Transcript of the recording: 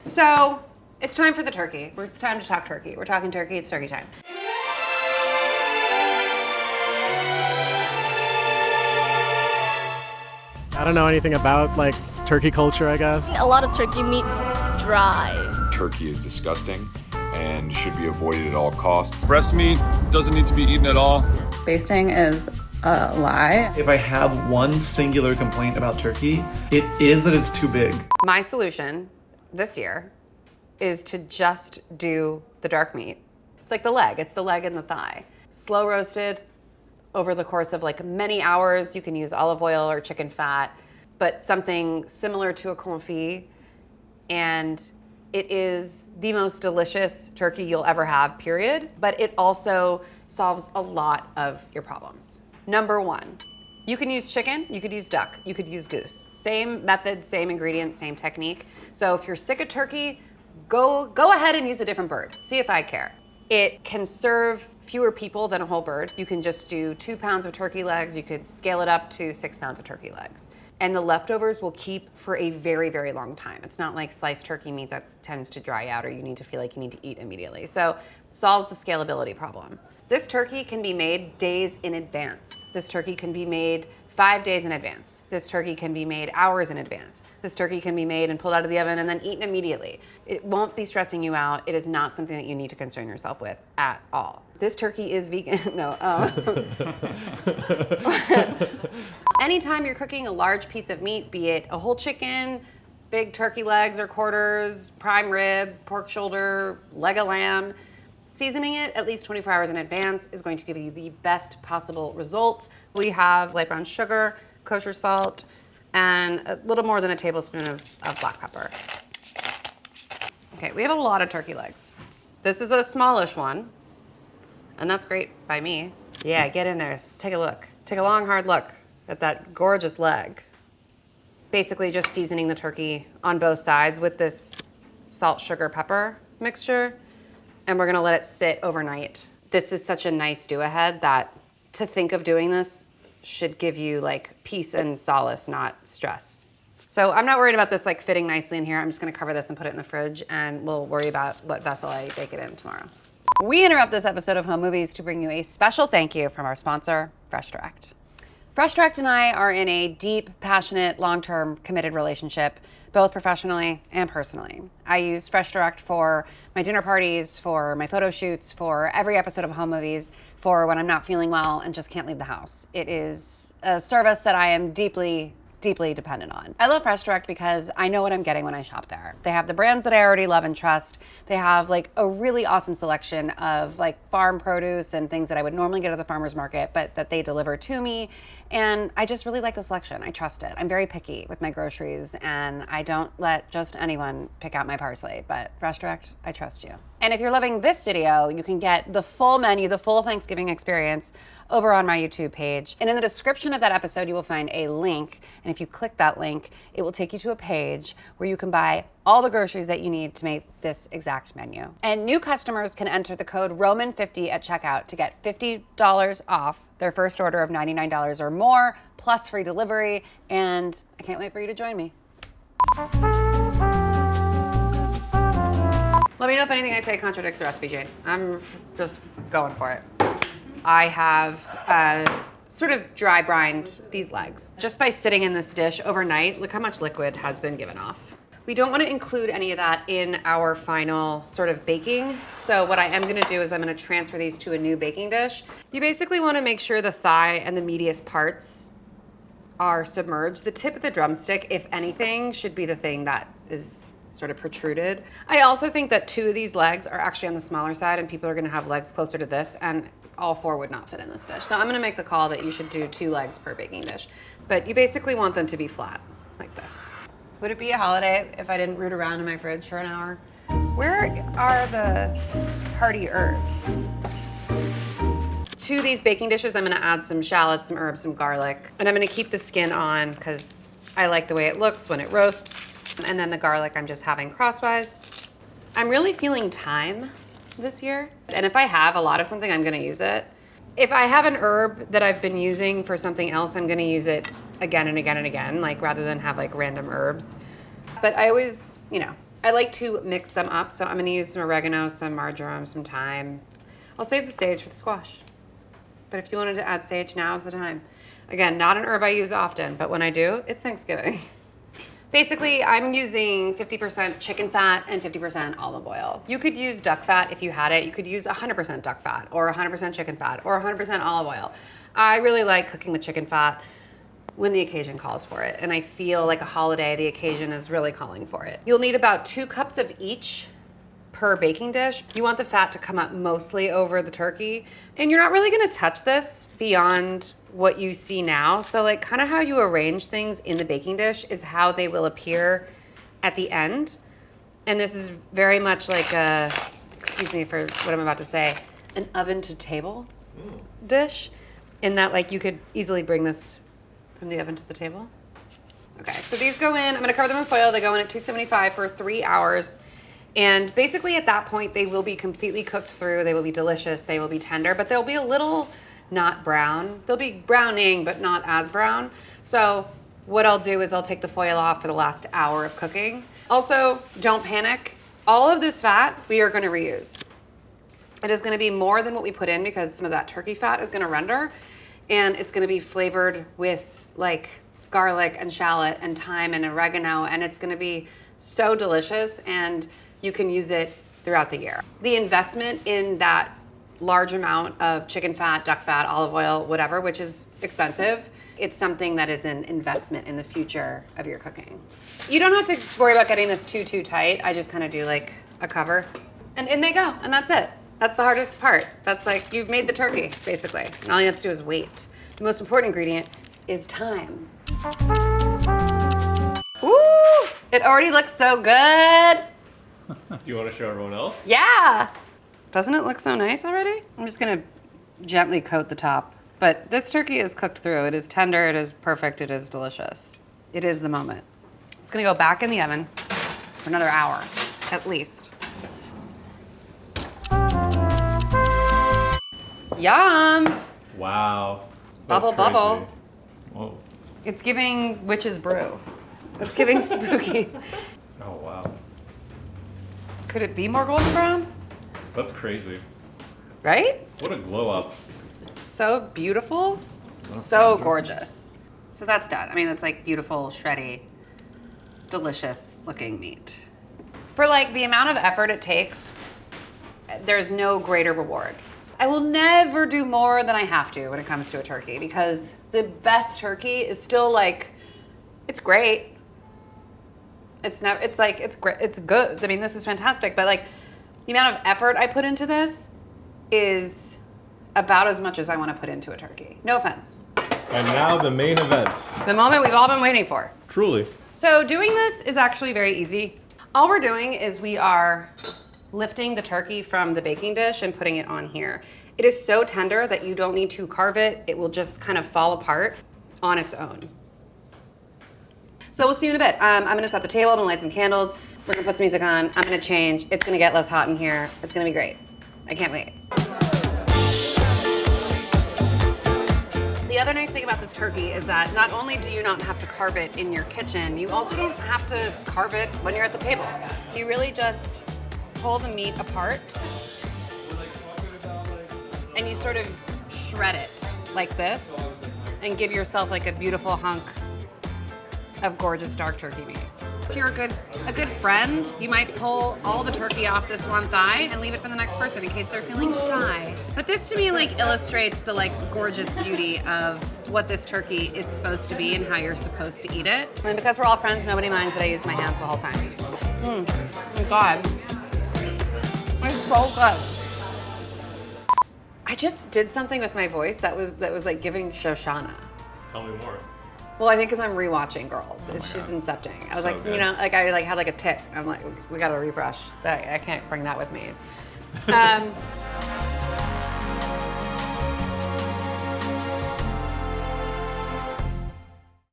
So it's time for the turkey. It's time to talk turkey. We're talking turkey, it's turkey time. I don't know anything about like turkey culture, I guess. A lot of turkey meat dry. Turkey is disgusting and should be avoided at all costs. Breast meat doesn't need to be eaten at all. Basting is a lie. If I have one singular complaint about turkey, it is that it's too big. My solution this year is to just do the dark meat. It's like the leg. It's the leg and the thigh. Slow roasted over the course of like many hours. You can use olive oil or chicken fat, but something similar to a confit. And it is the most delicious turkey you'll ever have, period. But it also solves a lot of your problems. Number one, you can use chicken, you could use duck, you could use goose. Same method, same ingredients, same technique. So if you're sick of turkey, go ahead and use a different bird. See if I care. It can serve fewer people than a whole bird. You can just do 2 pounds of turkey legs. You could scale it up to 6 pounds of turkey legs. And the leftovers will keep for a very, very long time. It's not like sliced turkey meat that tends to dry out or you need to feel like you need to eat immediately. So it solves the scalability problem. This turkey can be made days in advance. This turkey can be made 5 days in advance. This turkey can be made hours in advance. This turkey can be made and pulled out of the oven and then eaten immediately. It won't be stressing you out. It is not something that you need to concern yourself with at all. This turkey is vegan. No. Anytime you're cooking a large piece of meat, be it a whole chicken, big turkey legs or quarters, prime rib, pork shoulder, leg of lamb, seasoning it at least 24 hours in advance is going to give you the best possible result. We have light brown sugar, kosher salt, and a little more than a tablespoon of black pepper. Okay, we have a lot of turkey legs. This is a smallish one, and that's great by me. Yeah, get in there, take a look. Take a long, hard look at that gorgeous leg. Basically just seasoning the turkey on both sides with this salt, sugar, pepper mixture. And we're gonna let it sit overnight. This is such a nice do-ahead that to think of doing this should give you like peace and solace, not stress. So I'm not worried about this like fitting nicely in here. I'm just gonna cover this and put it in the fridge and we'll worry about what vessel I bake it in tomorrow. We interrupt this episode of Home Movies to bring you a special thank you from our sponsor, Fresh Direct. Fresh Direct and I are in a deep, passionate, long-term, committed relationship, both professionally and personally. I use Fresh Direct for my dinner parties, for my photo shoots, for every episode of Home Movies, for when I'm not feeling well and just can't leave the house. It is a service that I am deeply dependent on. I love Fresh Direct because I know what I'm getting when I shop there. They have the brands that I already love and trust. They have like a really awesome selection of like farm produce and things that I would normally get at the farmer's market, but that they deliver to me. And I just really like the selection. I trust it. I'm very picky with my groceries and I don't let just anyone pick out my parsley, but Fresh Direct, I trust you. And if you're loving this video, you can get the full menu, the full Thanksgiving experience over on my YouTube page. And in the description of that episode, you will find a link. And if you click that link, it will take you to a page where you can buy all the groceries that you need to make this exact menu. And new customers can enter the code ROMAN50 at checkout to get $50 off their first order of $99 or more, plus free delivery. And I can't wait for you to join me. Let me know if anything I say contradicts the recipe, Jane. I'm just going for it. I have sort of dry brined these legs. Just by sitting in this dish overnight, look how much liquid has been given off. We don't want to include any of that in our final sort of baking. So what I am going to do is I'm going to transfer these to a new baking dish. You basically want to make sure the thigh and the meatiest parts are submerged. The tip of the drumstick, if anything, should be the thing that is sort of protruded. I also think that 2 of these legs are actually on the smaller side and people are gonna have legs closer to this and all 4 would not fit in this dish. So I'm gonna make the call that you should do 2 legs per baking dish. But you basically want them to be flat, like this. Would it be a holiday if I didn't root around in my fridge for an hour? Where are the hearty herbs? To these baking dishes, I'm gonna add some shallots, some herbs, some garlic, and I'm gonna keep the skin on because I like the way it looks when it roasts. And then the garlic I'm just having crosswise. I'm really feeling thyme this year. And if I have a lot of something, I'm gonna use it. If I have an herb that I've been using for something else, I'm gonna use it again and again and again, like rather than have like random herbs. But I always, I like to mix them up, so I'm gonna use some oregano, some marjoram, some thyme. I'll save the sage for the squash. But if you wanted to add sage, now's the time. Again, not an herb I use often, but when I do, it's Thanksgiving. Basically, I'm using 50% chicken fat and 50% olive oil. You could use duck fat if you had it. You could use 100% duck fat or 100% chicken fat or 100% olive oil. I really like cooking with chicken fat when the occasion calls for it. And I feel like a holiday, the occasion is really calling for it. You'll need about 2 cups of each per baking dish. You want the fat to come up mostly over the turkey. And you're not really gonna touch this beyond what you see now. So like kind of how you arrange things in the baking dish is how they will appear at the end. And this is very much like a, excuse me for what I'm about to say, an oven to table dish, in that like you could easily bring this from the oven to the table. Okay, so these go in, I'm gonna cover them in foil. They go in at 275 for 3 hours. And basically at that point, they will be completely cooked through. They will be delicious, they will be tender, but they'll be a little not brown. They'll be browning, but not as brown. So what I'll do is I'll take the foil off for the last hour of cooking. Also, don't panic. All of this fat we are gonna reuse. It is gonna be more than what we put in because some of that turkey fat is gonna render, and it's gonna be flavored with like garlic and shallot and thyme and oregano, and it's gonna be so delicious, and you can use it throughout the year. The investment in that large amount of chicken fat, duck fat, olive oil, whatever, which is expensive, it's something that is an investment in the future of your cooking. You don't have to worry about getting this too tight. I just kind of do like a cover, and in they go, and that's it. That's the hardest part. That's like, you've made the turkey, basically, and all you have to do is wait. The most important ingredient is time. Ooh, it already looks so good. Do you want to show everyone else? Yeah. Doesn't it look so nice already? I'm just gonna gently coat the top. But this turkey is cooked through. It is tender, it is perfect, it is delicious. It is the moment. It's gonna go back in the oven for another hour, at least. Yum! Wow. Bubble, That's bubble. crazy. Whoa. It's giving witch's brew. It's giving spooky. Oh, wow. Could it be more golden brown? That's crazy. Right? What a glow up. So beautiful, so gorgeous. So that's done. I mean, it's like beautiful, shreddy, delicious looking meat. For like the amount of effort it takes, there's no greater reward. I will never do more than I have to when it comes to a turkey, because the best turkey is still like, it's great. It's never, it's like, it's great, it's good. I mean, this is fantastic, but like the amount of effort I put into this is about as much as I want to put into a turkey. No offense. And now the main event. The moment we've all been waiting for. Truly. So doing this is actually very easy. All we're doing is we are lifting the turkey from the baking dish and putting it on here. It is so tender that you don't need to carve it. It will just kind of fall apart on its own. So we'll see you in a bit. I'm gonna set the table, I'm gonna light some candles, we're gonna put some music on, I'm gonna change, it's gonna get less hot in here, it's gonna be great. I can't wait. The other nice thing about this turkey is that not only do you not have to carve it in your kitchen, you also don't have to carve it when you're at the table. You really just pull the meat apart and you sort of shred it like this and give yourself like a beautiful hunk of gorgeous dark turkey meat. If you're a good friend, you might pull all the turkey off this one thigh and leave it for the next person in case they're feeling shy. But this to me like illustrates the like gorgeous beauty of what this turkey is supposed to be and how you're supposed to eat it. And because we're all friends, nobody minds that I use my hands the whole time. Oh my God. It's so good. I just did something with my voice that was like giving Shoshana. Tell me more. Well, I think because I'm rewatching Girls. She's incepting. I was So like, good. you know, like I like had like a tick. I'm like, we gotta refresh. I can't bring that with me.